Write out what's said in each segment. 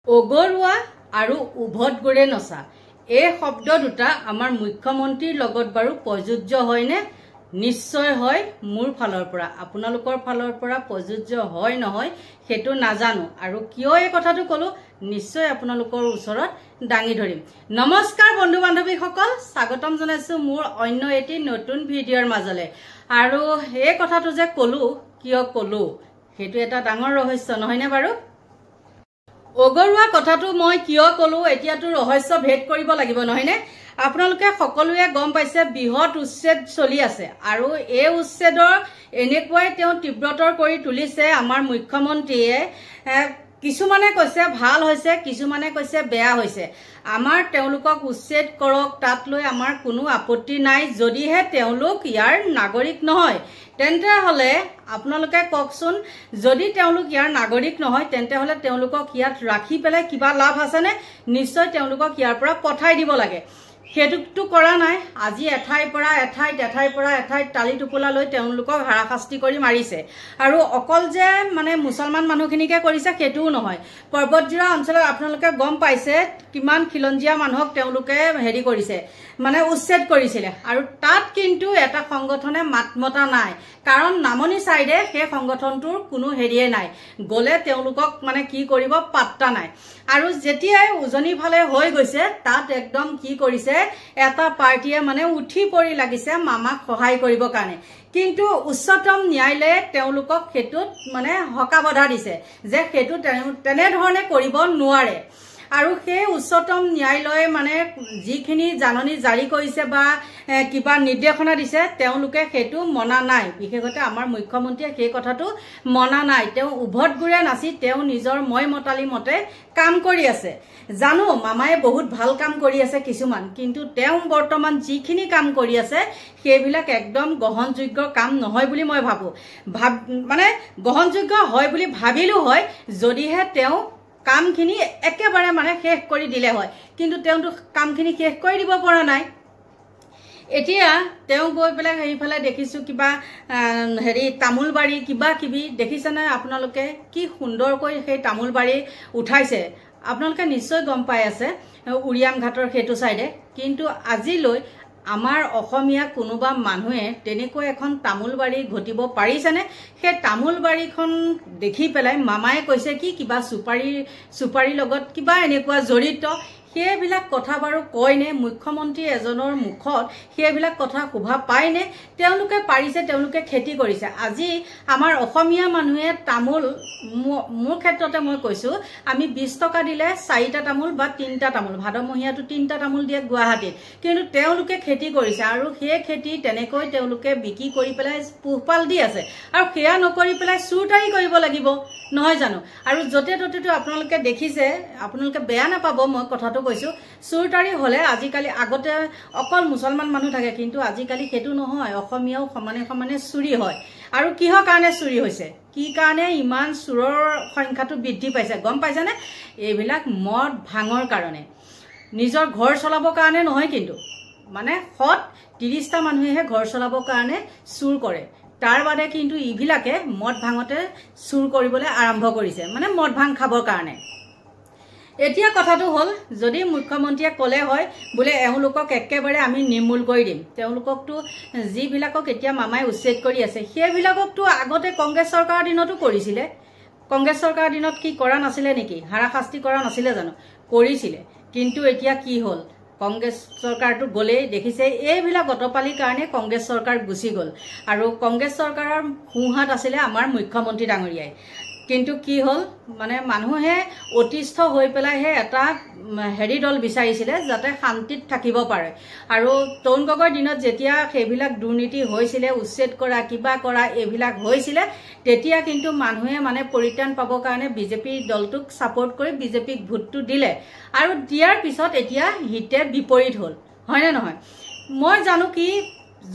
অগৰুৱা আৰু উভত গৰে নচা এই শব্দ দুটা আমাৰ মুখ্যমন্ত্ৰীৰ লগত বাৰু প্ৰযোজ্য হয়নে? নিশ্চয় হয়। মোৰ ফালৰ পৰা আপোনালোকৰ ফালৰ পৰা প্ৰযোজ্য হয় নহয় সেইটো নাজানো, আৰু কিয় এই কথাটো কলো নিশ্চয় আপোনালোকৰ ওচৰত দাঙি ধৰিম। নমস্কাৰ বন্ধু বান্ধৱীসকল, স্বাগতম জনাইছো মোৰ অন্য এটি নতুন ভিডিঅ'ৰ মাজলে। আৰু এই কথাটো যে কলো কিয় কলো সেইটো এটা ডাঙৰ ৰহস্য নহয়নে বাৰু? অগৰুৱা কথাটো মই কিয় কলো এতিয়াতো ৰহস্য ভেদ কৰিব লাগিব নহয়নে? আপোনালোকে সকলোৱে গম পাইছে বৃহৎ উচ্ছেদ চলি আছে, আৰু এই উচ্ছেদৰ এনেকুৱাই তেওঁ তীব্ৰতৰ কৰি তুলিছে আমাৰ মুখ্যমন্ত্ৰীয়ে। কিছুমানে কৈছে ভাল হৈছে, কিছুমানে কৈছে বেয়া হৈছে। আমাৰ তেওঁলোকক উচ্ছেদ কৰক, তাত লৈ আমাৰ কোনো আপত্তি নাই, যদিহে তেওঁলোক ইয়াৰ নাগৰিক নহয়। তেন্তে হলে আপোনালোকে কওকচোন, যদি তেওঁলোক ইয়াৰ নাগৰিক নহয় তেন্তে হলে তেওঁলোকক ইয়াত ৰাখি পেলাই কিবা লাভ আছেনে? নিশ্চয় তেওঁলোকক ইয়াৰ পৰা পঠাই দিব লাগে। সেইটোতো কৰা নাই। আজি এঠাইৰ পৰা এঠাইত টালি টোপোলা লৈ তেওঁলোকক হাৰাশাস্তি কৰি মাৰিছে। আৰু অকল যে মানে মুছলমান মানুহখিনিকে কৰিছে সেইটোও নহয়, পৰ্বতজোৰা অঞ্চলত আপোনালোকে গম পাইছে কিমান খিলঞ্জীয়া মানুহক তেওঁলোকে হেৰি কৰিছে, মানে উচ্ছেদ কৰিছিলে। আৰু তাত কিন্তু এটা সংগঠনে মাত মতা নাই, কাৰণ নামনি চাইডে সেই সংগঠনটোৰ কোনো হেৰিয়ে নাই, গলে তেওঁলোকক মানে কি কৰিব পাত্তা নাই। আৰু যেতিয়াই উজনি ফালে হৈ গৈছে তাত একদম কি কৰিছে, এটা পাৰ্টিয়ে মানে উঠি পৰি লাগিছে মামাক সহায় কৰিবৰ কাৰণে। কিন্তু উচ্চতম ন্যায়ালয়ে তেওঁলোকক সেইটোত মানে হকাবধা দিছে যে সেইটো তেনেধৰণে কৰিব নোৱাৰে। আৰু সেই উচ্চতম ন্যায়ালয়ে মানে যিখিনি জাননী জাৰি কৰিছে বা কিবা নিৰ্দেশনা দিছে তেওঁলোকে সেইটো মনা নাই। বিশেষতে আমাৰ মুখ্যমন্ত্ৰীয়ে সেই কথাটো মনা নাই। তেওঁ উভত গুৰে নাচি তেওঁ নিজৰ মই মতালি মতে কাম কৰি আছে। জানো মামায়ে বহুত ভাল কাম কৰি আছে কিছুমান, কিন্তু তেওঁ বৰ্তমান যিখিনি কাম কৰি আছে সেইবিলাক একদম গ্ৰহণযোগ্য কাম নহয় বুলি মই ভাবো। মানে গ্ৰহণযোগ্য হয় বুলি ভাবিলো হয় যদিহে তেওঁ কামখিনি একেবাৰে মানে শেষ কৰি দিলে হয়, কিন্তু তেওঁতো কামখিনি শেষ কৰি দিব পৰা নাই। এতিয়া তেওঁ গৈ পেলাই সেইফালে দেখিছো কিবা হেৰি তামোল বাৰী কিবা কিবি দেখিছেনে আপোনালোকে? কি সুন্দৰকৈ সেই তামোল বাৰী উঠাইছে, আপোনালোকে নিশ্চয় গম পাই আছে উৰিয়াম ঘাটৰ সেইটো চাইডে। কিন্তু আজিলৈ আমাৰ অসমীয়া কোনোবা মানুহে তেনেকৈ এখন তামোল বাৰী ঘটিব পাৰিছেনে? সেই তামোল বাৰীখন দেখি পেলাই মামায়ে কৈছে কি কিবা চুপাৰীৰ লগত কিবা এনেকুৱা জড়িত। সেইবিলাক কথা বাৰু কয়নে মুখ্যমন্ত্ৰী এজনৰ মুখত? সেইবিলাক কথা শোভা পায়নে? তেওঁলোকে পাৰিছে, তেওঁলোকে খেতি কৰিছে। আজি আমাৰ অসমীয়া মানুহে তামোল, মোৰ ক্ষেত্ৰতে মই কৈছো, আমি 20 টকা দিলে 4টা তামোল বা 3টা তামোল, ভাদমহীয়াটো 3টা তামোল দিয়ে গুৱাহাটীত, কিন্তু তেওঁলোকে খেতি কৰিছে আৰু সেই খেতি তেনেকৈ তেওঁলোকে বিক্ৰী কৰি পেলাই পোহপাল দি আছে। আৰু সেয়া নকৰি পেলাই চুৰটাৰি কৰিব লাগিব নহয় জানো? আৰু য'তে ত'তেতো আপোনালোকে দেখিছে, আপোনালোকে বেয়া নাপাব মই কথাটো কৈছো, চুৰটাৰি হলে আজিকালি আগতে অকল মুছলমান মানুহ থাকে, কিন্তু আজিকালি সেইটো নহয়, অসমীয়াও সমানে সমানে চুৰি হয়। আৰু কিহৰ কাৰণে চুৰি হৈছে, কি কাৰণে ইমান চুৰৰ সংখ্যাটো বৃদ্ধি পাইছে গম পাইছেনে? এইবিলাক মদ ভাঙৰ কাৰণে, নিজৰ ঘৰ চলাবৰ কাৰণে নহয়, কিন্তু মানে 30টা মানুহেহে ঘৰ চলাবৰ কাৰণে চুৰ কৰে। তাৰ বাদে কিন্তু ইবিলাকে মদ ভাঙতে চুৰ কৰিবলৈ আৰম্ভ কৰিছে, মানে মদ ভাং খাবৰ কাৰণে। এতিয়া কথাটো হ'ল, যদি মুখ্যমন্ত্ৰীয়ে ক'লে হয় বোলে এওঁলোকক একেবাৰে আমি নিৰ্মূল কৰি দিম, তেওঁলোককতো যিবিলাকক এতিয়া মামাই উচ্ছেদ কৰি আছে সেইবিলাককতো আগতে কংগ্ৰেছ চৰকাৰৰ দিনতো কৰিছিলে। কংগ্ৰেছ চৰকাৰৰ দিনত কি কৰা নাছিলে নেকি? হাৰাশাস্তি কৰা নাছিলে জানো? কৰিছিলে। কিন্তু এতিয়া কি হ'ল, কংগ্ৰেছ চৰকাৰটো গ'লেই দেখিছে এইবিলাক অটপালিৰ কাৰণে কংগ্ৰেছ চৰকাৰ গুচি গ'ল। আৰু কংগ্ৰেছ চৰকাৰৰ সোঁহাত আছিলে আমাৰ মুখ্যমন্ত্ৰী ডাঙৰীয়াই। কিন্তু কি হ'ল, মানে মানুহে অতিষ্ঠ হৈ পেলাইহে এটা হেৰি দল বিচাৰিছিলে যাতে শান্তিত থাকিব পাৰে। আৰু তৰুণ গগৈৰ দিনত যেতিয়া সেইবিলাক দুৰ্নীতি হৈছিলে, উচ্ছেদ কৰা কিবা কৰা এইবিলাক হৈছিলে, তেতিয়া কিন্তু মানুহে মানে পৰিত্ৰাণ পাবৰ কাৰণে বিজেপি দলটোক ছাপোৰ্ট কৰি বিজেপিক ভোটটো দিলে। আৰু দিয়াৰ পিছত এতিয়া হিতে বিপৰীত হ'ল, হয়নে নহয়? মই জানো কি,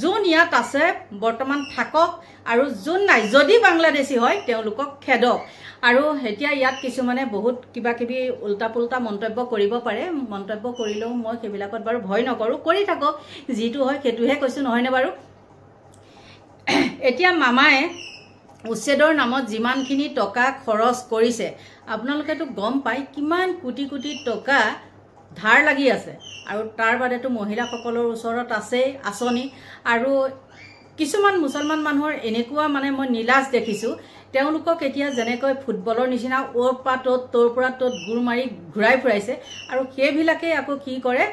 যোন ইয়াত আছে বৰ্তমান থাকক, আৰু যোন নাই, যদি বাংলাদেশী হয় তেওঁলোকক খেদক। আৰু এতিয়া ইয়াত কিছুমানে বহুত কিবা কিবি উল্টা পুল্টা মন্তব্য কৰিব পাৰে, মন্তব্য কৰিলেও মই সেইবিলাকত বাৰু ভয় নকৰো, কৰি থাকক, যিটো হয় সেইটোহে কৈছো নহয়নে বাৰু? এতিয়া মামায়ে উচ্ছেদৰ নামত যিমানখিনি টকা খৰচ কৰিছে আপোনালোকেতো গম পায় কিমান কোটি কোটি টকা ধাৰ লাগি আছে আৰু তাৰ বাদেতো মহিলাসকলৰ ওচৰত আছে আঁচনি আৰু কিছুমান মুছলমান মানুহৰ এনেকুৱা মানে মই নিলাজ দেখিছোঁ তেওঁলোকক এতিয়া যেনেকৈ ফুটবলৰ নিচিনা ওৰ পৰা তোৰ পৰা তোত গুৰ মাৰি ঘূৰাই ফুৰাইছে আৰু সেইবিলাকে আকৌ কি কৰে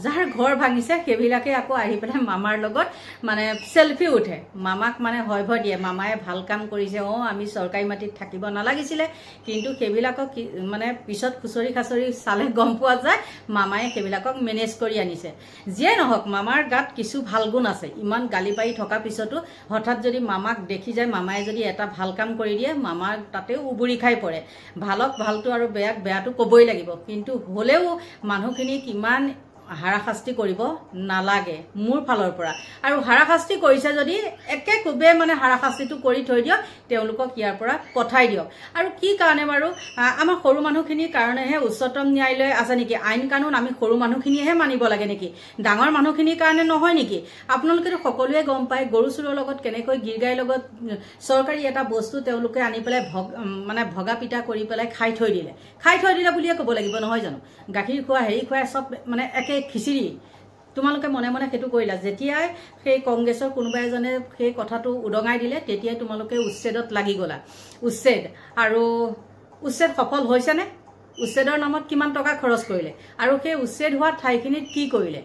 যাৰ ঘৰ ভাঙিছে সেইবিলাকে আকৌ আহি পেলাই মামাৰ লগত মানে সেলফি উঠে মামাক মানে হয় ভয় দিয়ে মামায়ে ভাল কাম কৰিছে আমি চৰকাৰী মাটিত থাকিব নালাগিছিলে কিন্তু সেইবিলাকক মানে পিছত খুচৰি খাচৰি চালে গম পোৱা যায় মামায়ে সেইবিলাকক মেনেজ কৰি আনিছে যিয়ে নহওক মামাৰ গাত কিছু ভাল গুণ আছে ইমান গালি পাৰি থকা পিছতো হঠাৎ যদি মামাক দেখি যায় মামায়ে যদি এটা ভাল কাম কৰি দিয়ে মামাৰ তাতেও উবুৰি খাই পৰে ভালক ভালটো আৰু বেয়াক বেয়াটো ক'বই লাগিব কিন্তু হলেও মানুহখিনি কিমান হাৰাশাস্তি কৰিব নালাগে মোৰ ফালৰ পৰা আৰু হাৰাশাস্তি কৰিছে যদি একে খুবে মানে হাৰাশাস্তিটো কৰি থৈ দিয়ক তেওঁলোকক ইয়াৰ পৰা পঠাই দিয়ক আৰু কি কাৰণে বাৰু আমাৰ সৰু মানুহখিনিৰ কাৰণেহে উচ্চতম ন্যায়ালয় আছে নেকি আইন কানুন আমি সৰু মানুহখিনিহে মানিব লাগে নেকি ডাঙৰ মানুহখিনিৰ কাৰণে নহয় নেকি আপোনালোকেতো সকলোৱে গম পায় গৰু চুৰৰ লগত কেনেকৈ গিৰগাইৰ লগত চৰকাৰী এটা বস্তু তেওঁলোকে আনি পেলাই মানে ভগা পিটা কৰি পেলাই খাই থৈ দিলে বুলিয়ে ক'ব লাগিব নহয় জানো গাখীৰ খোৱা হেৰি খোৱা চব মানে একে খিচিৰি তোমালোকে মনে মনে সেইটো কৰিলা যেতিয়াই সেই কংগ্ৰেছৰ কোনোবা এজনে সেই কথাটো উদঙাই দিলে তেতিয়াই তোমালোকে উচ্ছেদত লাগি গলা উচ্ছেদ আৰু উচ্ছেদ সফল হৈছে নে উচ্ছেদৰ নামত কিমান টকা খৰচ কৰিলে আৰু সেই উচ্ছেদ হোৱা ঠাইখিনিত কি কৰিলে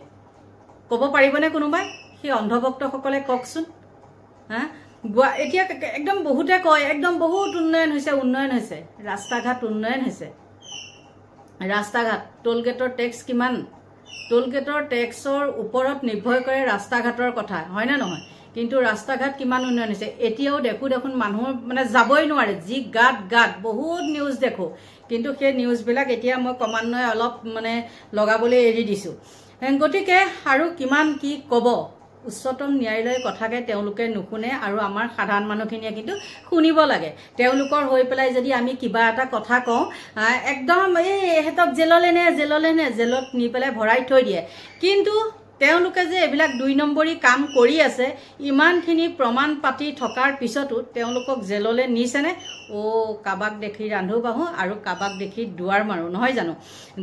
ক'ব পাৰিবনে কোনোবাই সেই অন্ধভক্তসকলে কওকচোন হা এতিয়া একদম বহুতে কয় একদম বহুত উন্নয়ন হৈছে ৰাস্তা ঘাট উন্নয়ন হৈছে ৰাস্তা ঘাট টোল গেটৰ টেক্স কিমান টোল গেটৰ টেক্সৰ ওপৰত নিৰ্ভৰ কৰে ৰাস্তা ঘাটৰ কথা হয় না নহয় কিন্তু ৰাস্তা ঘাট কিমান উন্নয়ন হৈছে এতিয়াও দেখোন মানুহ মানে যাবই নোৱাৰে যি গাত বহুত নিউজ দেখো কিন্তু সেই নিউজবিলাক এতিয়া মই ক্ৰমান্বয়ে অলপ মানে লগাবলৈ এৰি দিছো গতিকে আৰু কিমান কি ক'ব উচ্চতম ন্যায়ালয়ৰ কথাকে তেওঁলোকে নুশুনে আৰু আমাৰ সাধাৰণ মানুহখিনিয়ে কিন্তু শুনিব লাগে তেওঁলোকৰ হৈ পেলাই যদি আমি কিবা এটা কথা কওঁ একদম এহেতক জেললে নে জেলত নি পেলাই ভৰাই থৈ দিয়ে কিন্তু তেওঁলোকে যে এইবিলাক 2 নম্বৰী কাম কৰি আছে ইমানখিনি প্ৰমাণ পাতি থকাৰ পিছতো তেওঁলোকক জেললে নিছেনে কাবাক দেখি ৰান্ধো বাহো আৰু কাবাক দেখি দুৱাৰ মাৰো নহয় জানো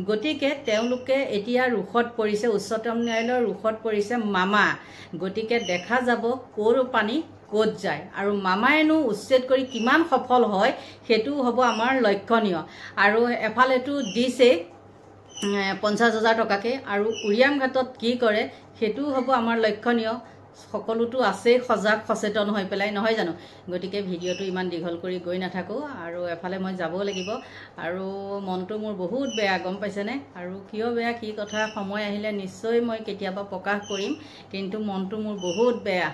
গতিকে তেওঁলোকে এতিয়া ৰুখত পৰিছে উচ্চতম ন্যায়ালয়ৰ ৰুখত পৰিছে মামা গতিকে দেখা যাব কোৰ পানী ক'ত যায় আৰু মামায়েনো উচ্ছেদ কৰি কিমান সফল হয় সেইটো হ'ব আমাৰ লক্ষণীয় আৰু এফালেটো দিছে 50,000 টকাকে আৰু উৰিয়াম ঘাটত কি কৰে সেইটো হ'ব আমাৰ লক্ষণীয় সকলোতো আছে সজাগ সচেতন হৈ পেলাই নহয় জানো গতিকে ভিডিঅ'টো ইমান দীঘল কৰি গৈ নাথাকো আৰু এফালে মই যাব লাগিব আৰু মনটো মোৰ বহুত বেয়া গম পাইছেনে আৰু কিয় বেয়া কি কথা সময় আহিলে নিশ্চয় মই কেতিয়াবা প্ৰকাশ কৰিম কিন্তু মনটো মোৰ বহুত বেয়া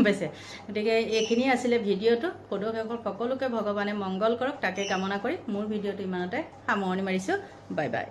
পাইছে গতিকে এইখিনি আছিলে ভিডিঅ'টো সকলোকে ভগৱানে মংগল কৰক তাকে কামনা কৰি মোৰ ভিডিঅ'টো ইমানতে সামৰণি মাৰিছো বাই বাই